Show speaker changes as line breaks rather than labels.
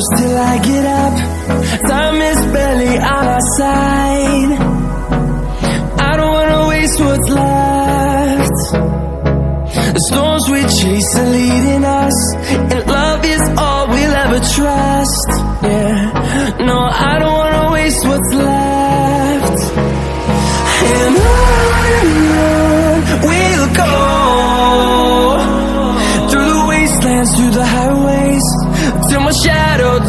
close till I get up. Time is barely on our side. I don't wanna waste what's left. The storms we chase are leading us, and love is all we'll ever trust. Yeah, no, I don't wanna waste what's left. And on we'll go, through the wastelands, through the highways, till my shadow